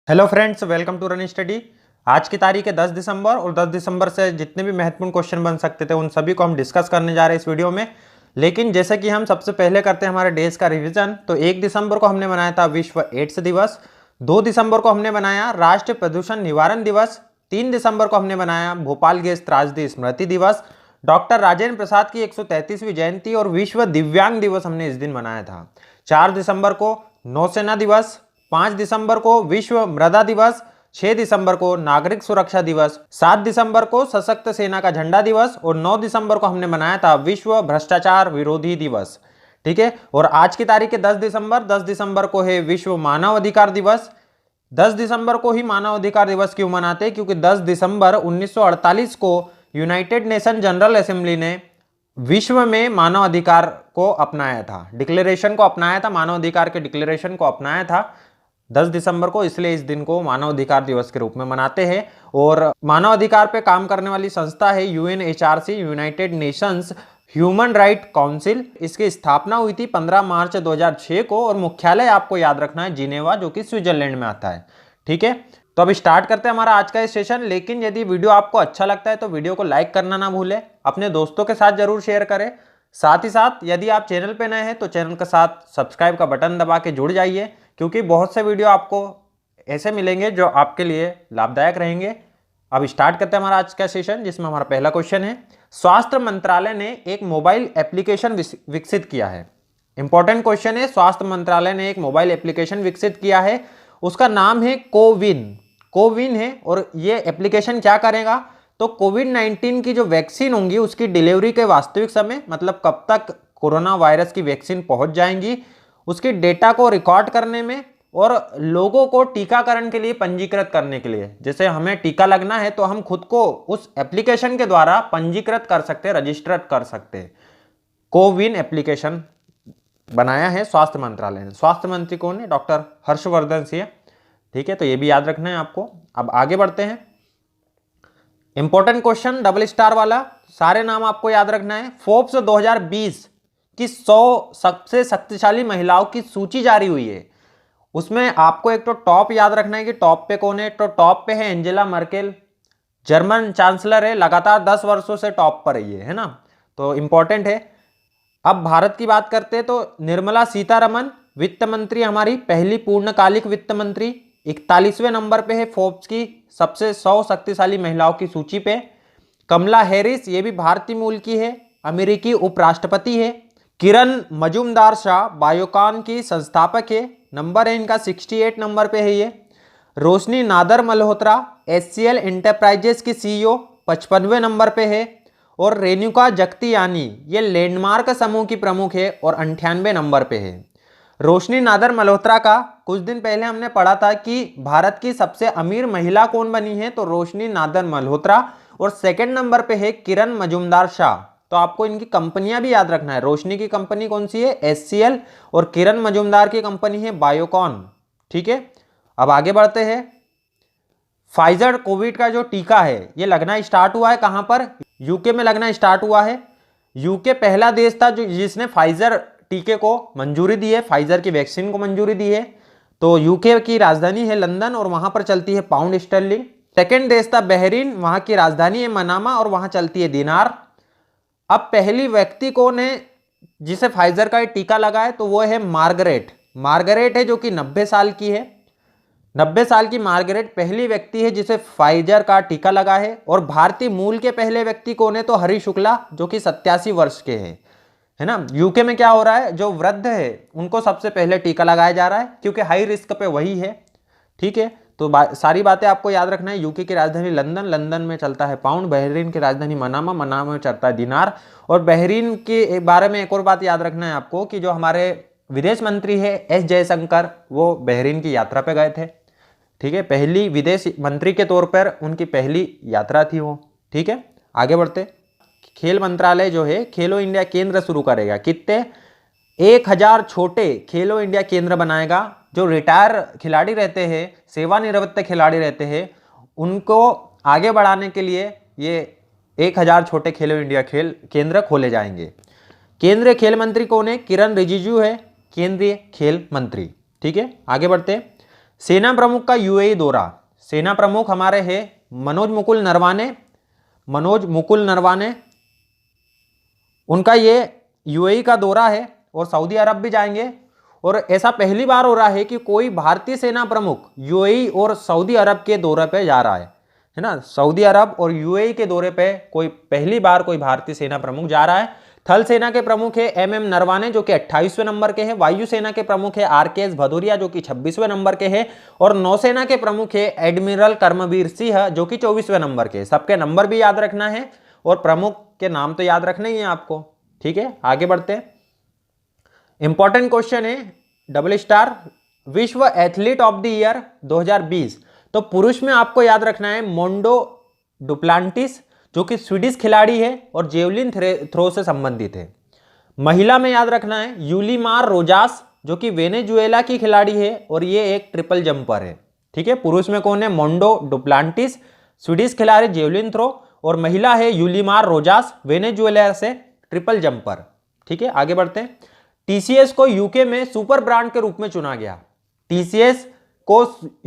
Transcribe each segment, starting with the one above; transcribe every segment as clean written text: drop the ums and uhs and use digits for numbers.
Hello friends, welcome to run study. आज की तारीख है 10 दिसंबर और 10 दिसंबर से जितने भी महत्वपूर्ण क्वेश्चन बन सकते थे उन सभी को हम डिस्कस करने जा रहे हैं इस वीडियो में। लेकिन जैसे कि हम सबसे पहले करते हैं हमारे डेज का रिवीजन, तो 1 दिसंबर को हमने बनाया था विश्व एड्स दिवस, 2 दिसंबर को हमने बनाया राष्ट्रीय प्रदूषण निवारण दिवस, 3 दिसंबर को हमने बनाया भोपाल गैस त्रासदी स्मृति दिवस, डॉक्टर राजेंद्र प्रसाद की 133वीं जयंती और विश्व दिव्यांग दिवस हमने इस दिन मनाया था। 4 दिसंबर को नौसेना दिवस, 5 दिसंबर को विश्व मृदा दिवस, 6 दिसंबर को नागरिक सुरक्षा दिवस, 7 दिसंबर को सशक्त सेना का झंडा दिवस और 9 दिसंबर को हमने मनाया था विश्व भ्रष्टाचार विरोधी दिवस। ठीक है, और आज की तारीख है 10 दिसंबर को है विश्व मानव अधिकार दिवस। 10 दिसंबर को ही मानव अधिकार दिवस क्यों मनाते हैं? क्योंकि 10 दिसंबर 1948 को यूनाइटेड नेशन जनरल असेंबली ने विश्व में मानव अधिकार को अपनाया था, डिक्लेरेशन को अपनाया था, मानव अधिकार के डिक्लेरेशन को अपनाया था 10 दिसंबर को, इसलिए इस दिन को मानव अधिकार दिवस के रूप में मनाते हैं। और मानव अधिकार पे काम करने वाली संस्था है UNHRC, United Nations human right council. इसकी स्थापना हुई थी 15 मार्च 2006 को और मुख्यालय आपको याद रखना है जिनेवा, जो कि स्विट्जरलैंड में आता है। ठीक है, तो अभी स्टार्ट करते हैं हमारा आज का सेशन। लेकिन यदि वीडियो आपको अच्छा लगता है तो वीडियो को लाइक करना ना भूलें, अपने दोस्तों के साथ जरूर शेयर करें। साथ ही साथ यदि आप चैनल पे नए हैं तो चैनल के साथ सब्सक्राइब का बटन दबा के जुड़ जाइए, क्योंकि बहुत से वीडियो आपको ऐसे मिलेंगे जो आपके लिए लाभदायक रहेंगे। अब स्टार्ट करते हैं हमारा आज का सेशन, जिसमें हमारा पहला क्वेश्चन है, स्वास्थ्य मंत्रालय ने एक मोबाइल एप्लीकेशन विकसित किया है। इंपॉर्टेंट क्वेश्चन है, स्वास्थ्य मंत्रालय ने एक मोबाइल एप्लीकेशन विकसित किया है, उसका नाम है कोविन है। और ये एप्लीकेशन क्या करेगा? तो कोविड-19 की जो वैक्सीन होंगी उसकी डिलीवरी के वास्तविक समय, मतलब कब तक कोरोना वायरस की वैक्सीन पहुंच जाएंगी, उसकी डेटा को रिकॉर्ड करने में और लोगों को टीकाकरण के लिए पंजीकृत करने के लिए। जैसे हमें टीका लगना है तो हम खुद को उस एप्लीकेशन के द्वारा पंजीकृत कर सकते हैं, रजिस्टर कर सकते हैं। कोविन एप्लीकेशन बनाया है स्वास्थ्य मंत्रालय ने। स्वास्थ्य मंत्री कौन है? डॉक्टर हर्षवर्धन सिंह। ठीक है, तो ये भी याद रखना है आपको। अब आगे बढ़ते हैं, इंपॉर्टेंट क्वेश्चन डबल स्टार वाला, सारे नाम आपको याद रखना है। फोर्ब्स 2020 की 100 सबसे शक्तिशाली महिलाओं की सूची जारी हुई है। उसमें आपको एक तो टॉप याद रखना है कि टॉप पे कौन है। तो टॉप पे है एंजेला मर्केल, जर्मन चांसलर है, लगातार 10 वर्षों से टॉप पर रही है ना, तो इंपॉर्टेंट है। अब भारत की बात करते हैं तो निर्मला सीतारमन वित्त मंत्री, हमारी पहली पूर्णकालिक वित्त मंत्री, 41वें नंबर पे है फोर्ब्स की सबसे 100 शक्तिशाली महिलाओं की सूची पे। कमला हैरिस, ये भी भारतीय मूल की है, अमेरिकी उपराष्ट्रपति है। किरण मजूमदार शाह बायोकॉन की संस्थापक है, नंबर है इनका 68 नंबर पे है ये। रोशनी नादर मल्होत्रा एचसीएल एंटरप्राइजेस की सीईओ, 55वें नंबर पे है। और रेणुका जगतियानी, ये लैंडमार्क समूह की प्रमुख है और 98वें नंबर पे है। रोशनी नादर मल्होत्रा का कुछ दिन पहले हमने पढ़ा था कि भारत की सबसे अमीर महिला कौन बनी है, तो रोशनी नादर मल्होत्रा। और सेकंड नंबर पे है किरण मजूमदार शाह। तो आपको इनकी कंपनियां भी याद रखना है। रोशनी की कंपनी कौन सी है? एचसीएल। और किरण मजूमदार की कंपनी है बायोकॉन। ठीक है, अब आगे बढ़ते हैं। फाइजर कोविड का जो टीका है ये लगना स्टार्ट हुआ है कहां पर? यूके में लगना स्टार्ट हुआ है। यूके पहला देश था जो जिसने फाइजर टीके को मंजूरी दी है, फाइजर की वैक्सीन को मंजूरी दी है। तो यूके की राजधानी है लंदन और वहां पर चलती है पाउंड स्टर्लिंग। सेकेंड देश था बहरीन, वहां की राजधानी है मनामा और वहां चलती है दिनार। अब पहली व्यक्ति कौन है जिसे फाइजर का टीका लगा है? तो वो है मार्गरेट है, जो कि 90 साल की है। 90 साल की मार्गरेट पहली व्यक्ति है जिसे फाइजर का टीका लगा है। और भारतीय मूल के पहले व्यक्ति कौन है? तो हरि शुक्ला, जो कि 87 वर्ष के हैं, है ना। यूके में क्या हो रहा है, जो वृद्ध है उनको सबसे पहले टीका लगाया जा रहा है क्योंकि हाई रिस्क पे वही है। ठीक है, तो सारी बातें आपको याद रखना है। यूके की राजधानी लंदन में चलता है पाउंड, बहरीन की राजधानी मनामा में चलता है दिनार। और बहरीन के बारे में एक और बात याद रखना है आपको कि जो हमारे विदेश मंत्री है एस जयशंकर, वो बहरीन की यात्रा पे गए थे। ठीक है, पहली विदेश मंत्री के तौर पर उनकी पहली यात्रा थी वो। ठीक है, आगे बढ़ते। खेल मंत्रालय जो है खेलो इंडिया केंद्र शुरू करेगा। कितने? 1000 छोटे खेलो इंडिया केंद्र बनाएगा। जो रिटायर खिलाड़ी रहते हैं, सेवानिवृत्त खिलाड़ी रहते हैं, उनको आगे बढ़ाने के लिए ये 1000 छोटे खेलो इंडिया खेल केंद्र खोले जाएंगे। केंद्रीय खेल मंत्री कौन है? किरण रिजिजू है केंद्रीय खेल मंत्री। ठीक है, आगे बढ़ते हैं। सेना प्रमुख का यूएई दौरा, सेना प्रमुख हमारे हैं मनोज मुकुल नरवाने, उनका ये यूएई का दौरा है और सऊदी अरब भी जाएंगे। और ऐसा पहली बार हो रहा है कि कोई भारतीय सेना प्रमुख यूएई और सऊदी अरब के दौरे पे जा रहा है ना। सऊदी अरब और यूएई के दौरे पे पहली बार कोई भारतीय सेना प्रमुख जा रहा है। थल सेना के प्रमुख है एमएम नरवाने जो कि 28वें नंबर के हैं। वायुसेना के प्रमुख है आरकेएस भदौरिया जो कि 26वें नंबर के हैं। और नौसेना के प्रमुख है एडमिरल कर्मवीर सिंह जो कि 24वें नंबर के। सबके नंबर भी याद रखना है और प्रमुख के नाम तो याद रखने ही है आपको। ठीक है, आगे बढ़ते हैं। इंपॉर्टेंट क्वेश्चन है डबल स्टार, विश्व एथलीट ऑफ द ईयर 2020। तो पुरुष में आपको याद रखना है मोंडो डुप्लांटिस जो कि स्वीडिश खिलाड़ी है और जेवलिन थ्रो से संबंधित है। महिला में याद रखना है यूलीमार रोजास जो कि वेनेजुएला की खिलाड़ी है और ये एक ट्रिपल जंपर है। ठीक है, पुरुष में कौन है? मोंडो डुप्लांटिस स्वीडिश खिलाड़ी जेवलिन थ्रो, और महिला है यूलीमार रोजास वेनेजुएला से ट्रिपल जंपर। ठीक है, आगे बढ़ते हैं। टीसीएस को यूके में सुपर ब्रांड के रूप में चुना गया। टीसीएस को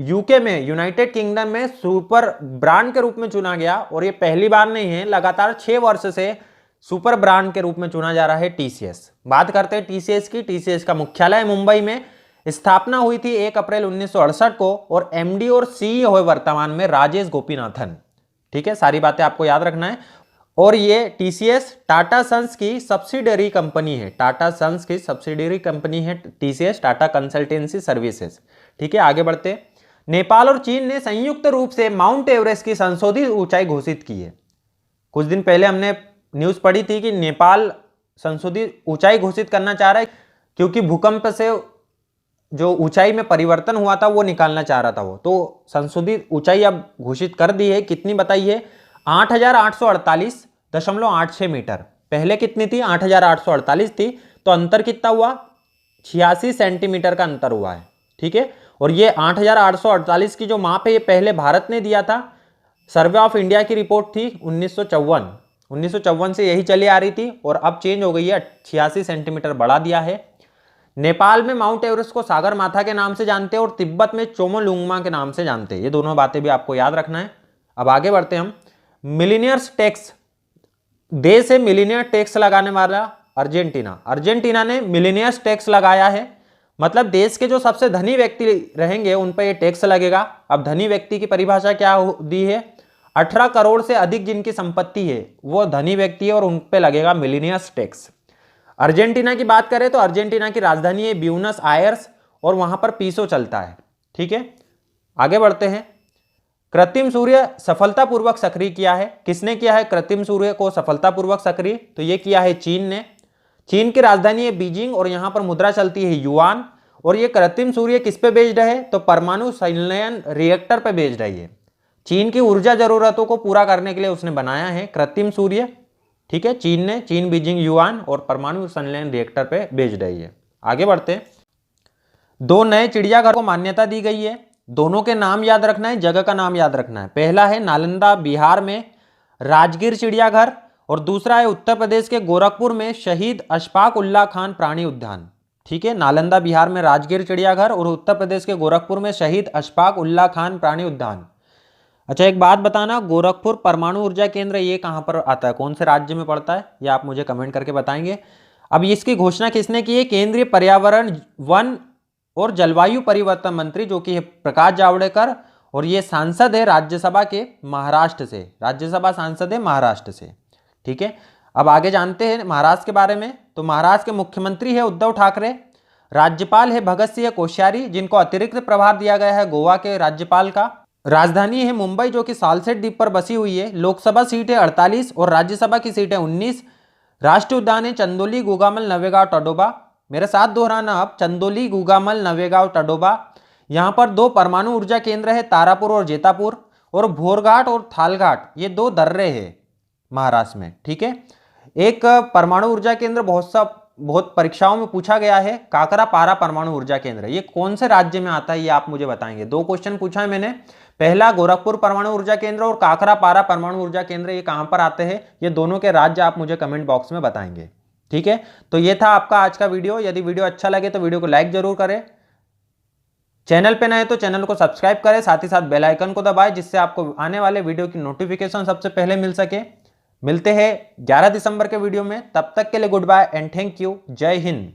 यूके में, यूनाइटेड किंगडम में सुपर ब्रांड के रूप में चुना गया और ये पहली बार नहीं है, लगातार 6 वर्ष से सुपर ब्रांड के रूप में चुना जा रहा है टीसीएस। बात करते हैं टीसीएस की। टीसीएस का मुख्यालय मुंबई में, स्थापना हुई थी 1 अप्रैल 1968 को और एमडी और सीईओ है वर्तमान में राजेश गोपीनाथन। ठीक है, सारी बातें आपको याद रखना है। और ये टीसीएस टाटा सन्स की सब्सिडरी कंपनी है। टाटा सन्स की सब्सिडरी कंपनी है टीसीएस, टाटा कंसल्टेंसी सर्विसेज। ठीक है, आगे बढ़ते। नेपाल और चीन ने संयुक्त रूप से माउंट एवरेस्ट की संशोधित ऊंचाई घोषित की है। कुछ दिन पहले हमने न्यूज पढ़ी थी कि नेपाल संशोधित ऊंचाई घोषित करना चाह रहा है क्योंकि भूकंप से जो ऊंचाई में परिवर्तन हुआ था वो निकालना चाह रहा था वो। तो संशोधित ऊंचाई अब घोषित कर दी है। कितनी बताइए? 8,848.86 मीटर। पहले कितनी थी? 8,848 थी। तो अंतर कितना हुआ? 86 सेंटीमीटर का अंतर हुआ है। ठीक है, और ये 8,848 की जो माप है ये पहले भारत ने दिया था। सर्वे ऑफ इंडिया की रिपोर्ट थी 1954 से यही चली आ रही थी और अब चेंज हो गई है, 86 सेंटीमीटर बढ़ा दिया है। नेपाल में माउंट एवरेस्ट को सागर माथा के नाम से जानते हैं और तिब्बत में चोमोलुंगमा के नाम से जानते हैं। ये दोनों बातें भी आपको याद रखना है। अब आगे बढ़ते हैं हम। मिलीनियर्स टैक्स, देश है मिलीनियर टैक्स लगाने वाला अर्जेंटीना। अर्जेंटीना ने मिलीनियर्स टैक्स लगाया है, मतलब देश के जो सबसे धनी व्यक्ति रहेंगे उन पर यह टैक्स लगेगा। अब धनी व्यक्ति की परिभाषा क्या दी है? 18 करोड़ से अधिक जिनकी संपत्ति है वो धनी व्यक्ति है और उन पे लगेगा मिलीनियर्स टैक्स। अर्जेंटीना की बात करें तो अर्जेंटीना की राजधानी है ब्यूनस आयर्स और वहां पर पीसो चलता है। ठीक है, आगे बढ़ते हैं। कृत्रिम सूर्य सफलतापूर्वक सक्रिय किया है। किसने किया है कृत्रिम सूर्य को सफलतापूर्वक सक्रिय? तो ये किया है चीन ने। चीन की राजधानी है बीजिंग और यहां पर मुद्रा चलती है युआन। और ये कृत्रिम सूर्य किस पे बेस्ड है? तो परमाणु संलयन रिएक्टर पे बेस्ड है। ये चीन की ऊर्जा जरूरतों को पूरा करने के लिए उसने बनाया है कृत्रिम सूर्य। ठीक है, चीन बीजिंग युआन और परमाणु संलयन रिएक्टर पे बेस्ड है ये। आगे बढ़ते हैं। 2 नए चिड़ियाघर को मान्यता दी गई है। दोनों के नाम याद रखना है, जगह का नाम याद रखना है। पहला है नालंदा बिहार में राजगीर चिड़ियाघर और दूसरा है उत्तर प्रदेश के गोरखपुर में शहीद अशफाक उल्लाह खान प्राणी उद्यान। ठीक है, नालंदा बिहार में राजगीर चिड़ियाघर और उत्तर प्रदेश के गोरखपुर में शहीद अशफाक उल्लाह खान प्राणी उद्यान। अच्छा, एक बात बताना, गोरखपुर परमाणु ऊर्जा केंद्र ये कहाँ पर आता है, कौन से राज्य में पड़ता है, ये आप मुझे कमेंट करके बताएंगे। अब इसकी घोषणा किसने की है? केंद्रीय पर्यावरण वन और जलवायु परिवर्तन मंत्री जो कि है प्रकाश जावड़ेकर और ये सांसद है राज्यसभा के महाराष्ट्र से, राज्यसभा सांसद है महाराष्ट्र से। ठीक है, अब आगे जानते हैं महाराष्ट्र के बारे में। तो महाराष्ट्र के मुख्यमंत्री है उद्धव ठाकरे, राज्यपाल है भगत सिंह कोश्यारी जिनको अतिरिक्त प्रभार दिया गया है गोवा के राज्यपाल का। राजधानी है मुंबई जो कि सालसेट द्वीप पर बसी हुई है। लोकसभा सीट है 48 और राज्यसभा की सीट है 19। राष्ट्रीय उद्यान है चंदोली, गुगामल, नवेगांव, टडोबा। मेरे साथ दोहराना आप, चंदोली, गुगामल, नवेगांव, टडोबा। यहाँ पर 2 परमाणु ऊर्जा केंद्र है, तारापुर और जेतापुर, और भोरघाट और थालघाट, ये 2 दर्रे हैं महाराष्ट्र में। ठीक है, एक परमाणु ऊर्जा केंद्र बहुत परीक्षाओं में पूछा गया है, काकरा पारा परमाणु ऊर्जा केंद्र। ये कौन से राज्य में आता है ये आप मुझे बताएंगे। 2 क्वेश्चन पूछा है मैंने, पहला गोरखपुर परमाणु ऊर्जा केंद्र और काकरा पारा परमाणु ऊर्जा केंद्र ये कहां पर आते हैं, ये दोनों के राज्य आप मुझे कमेंट बॉक्स में बताएंगे। ठीक है, तो ये था आपका आज का वीडियो। यदि वीडियो अच्छा लगे तो वीडियो को लाइक जरूर करें। चैनल पे नए तो चैनल को सब्सक्राइब करें, साथ ही साथ बेल आइकन को दबाएं, जिससे आपको आने वाले वीडियो की नोटिफिकेशन सबसे पहले मिल सके। मिलते हैं 11 दिसंबर के वीडियो में, तब तक के लिए goodbye and thank you. जय हिंद।